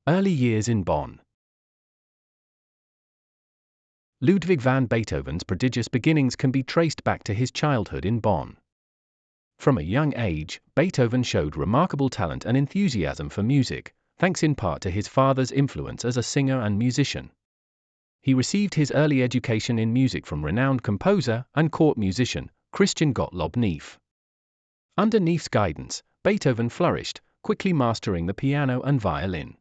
Early years in Bonn. Ludwig van Beethoven's prodigious beginnings can be traced back to his childhood in Bonn. From a young age, Beethoven showed remarkable talent and enthusiasm for music, thanks in part to his father's influence as a singer and musician. He received his early education in music from renowned composer and court musician, Christian Gottlob Neef. Under Neef's guidance, Beethoven flourished, quickly mastering the piano and violin.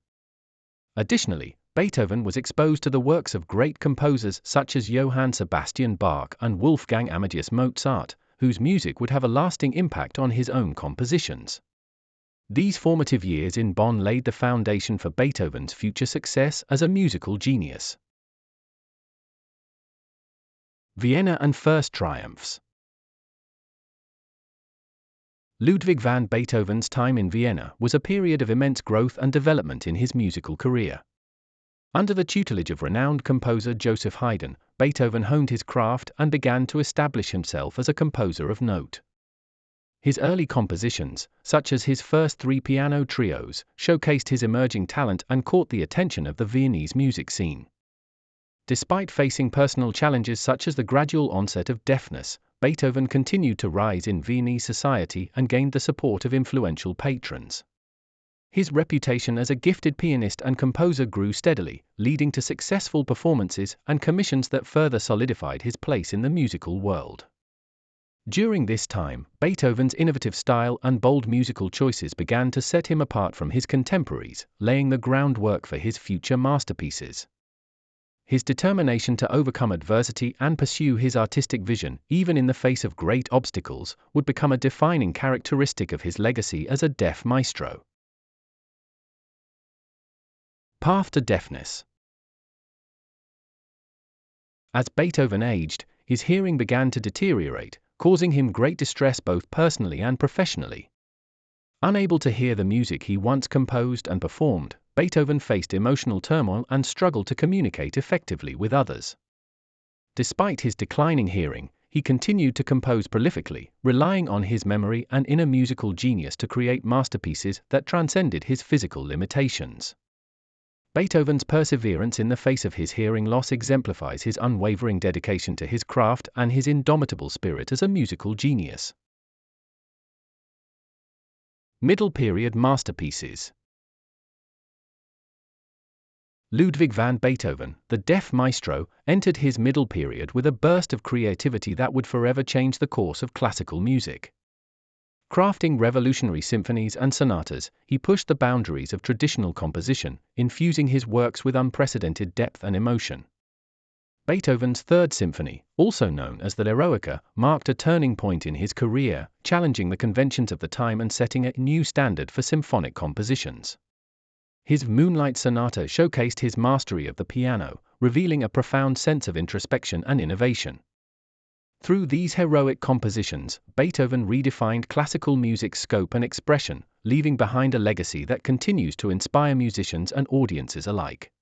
Additionally, Beethoven was exposed to the works of great composers such as Johann Sebastian Bach and Wolfgang Amadeus Mozart, whose music would have a lasting impact on his own compositions. These formative years in Bonn laid the foundation for Beethoven's future success as a musical genius. Vienna and first triumphs. Ludwig van Beethoven's time in Vienna was a period of immense growth and development in his musical career. Under the tutelage of renowned composer Joseph Haydn, Beethoven honed his craft and began to establish himself as a composer of note. His early compositions, such as his first 3 piano trios, showcased his emerging talent and caught the attention of the Viennese music scene. Despite facing personal challenges such as the gradual onset of deafness, Beethoven continued to rise in Viennese society and gained the support of influential patrons. His reputation as a gifted pianist and composer grew steadily, leading to successful performances and commissions that further solidified his place in the musical world. During this time, Beethoven's innovative style and bold musical choices began to set him apart from his contemporaries, laying the groundwork for his future masterpieces. His determination to overcome adversity and pursue his artistic vision, even in the face of great obstacles, would become a defining characteristic of his legacy as a deaf maestro. Path to deafness. As Beethoven aged, his hearing began to deteriorate, causing him great distress both personally and professionally. Unable to hear the music he once composed and performed, Beethoven faced emotional turmoil and struggled to communicate effectively with others. Despite his declining hearing, he continued to compose prolifically, relying on his memory and inner musical genius to create masterpieces that transcended his physical limitations. Beethoven's perseverance in the face of his hearing loss exemplifies his unwavering dedication to his craft and his indomitable spirit as a musical genius. Middle period masterpieces. Ludwig van Beethoven, the deaf maestro, entered his middle period with a burst of creativity that would forever change the course of classical music. Crafting revolutionary symphonies and sonatas, he pushed the boundaries of traditional composition, infusing his works with unprecedented depth and emotion. Beethoven's Third Symphony, also known as the Eroica, marked a turning point in his career, challenging the conventions of the time and setting a new standard for symphonic compositions. His Moonlight Sonata showcased his mastery of the piano, revealing a profound sense of introspection and innovation. Through these heroic compositions, Beethoven redefined classical music's scope and expression, leaving behind a legacy that continues to inspire musicians and audiences alike.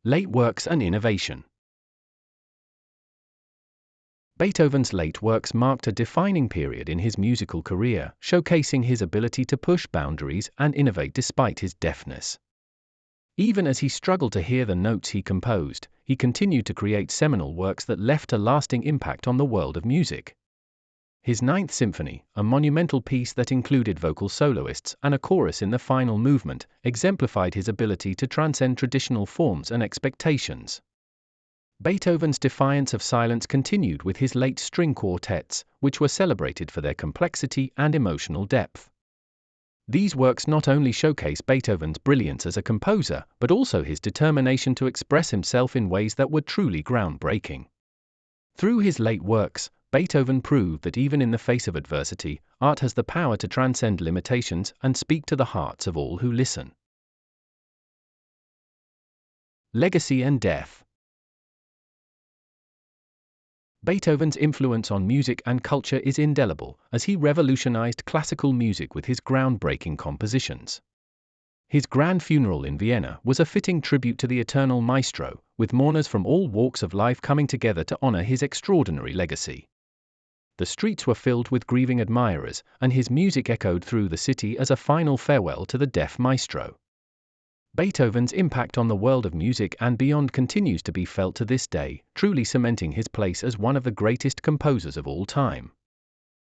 Late works and innovation. Beethoven's late works marked a defining period in his musical career, showcasing his ability to push boundaries and innovate despite his deafness. Even as he struggled to hear the notes he composed, he continued to create seminal works that left a lasting impact on the world of music. His Ninth Symphony, a monumental piece that included vocal soloists and a chorus in the final movement, exemplified his ability to transcend traditional forms and expectations. Beethoven's defiance of silence continued with his late string quartets, which were celebrated for their complexity and emotional depth. These works not only showcase Beethoven's brilliance as a composer, but also his determination to express himself in ways that were truly groundbreaking. Through his late works, Beethoven proved that even in the face of adversity, art has the power to transcend limitations and speak to the hearts of all who listen. Legacy and death. Beethoven's influence on music and culture is indelible, as he revolutionized classical music with his groundbreaking compositions. His grand funeral in Vienna was a fitting tribute to the eternal maestro, with mourners from all walks of life coming together to honor his extraordinary legacy. The streets were filled with grieving admirers, and his music echoed through the city as a final farewell to the deaf maestro. Beethoven's impact on the world of music and beyond continues to be felt to this day, truly cementing his place as one of the greatest composers of all time.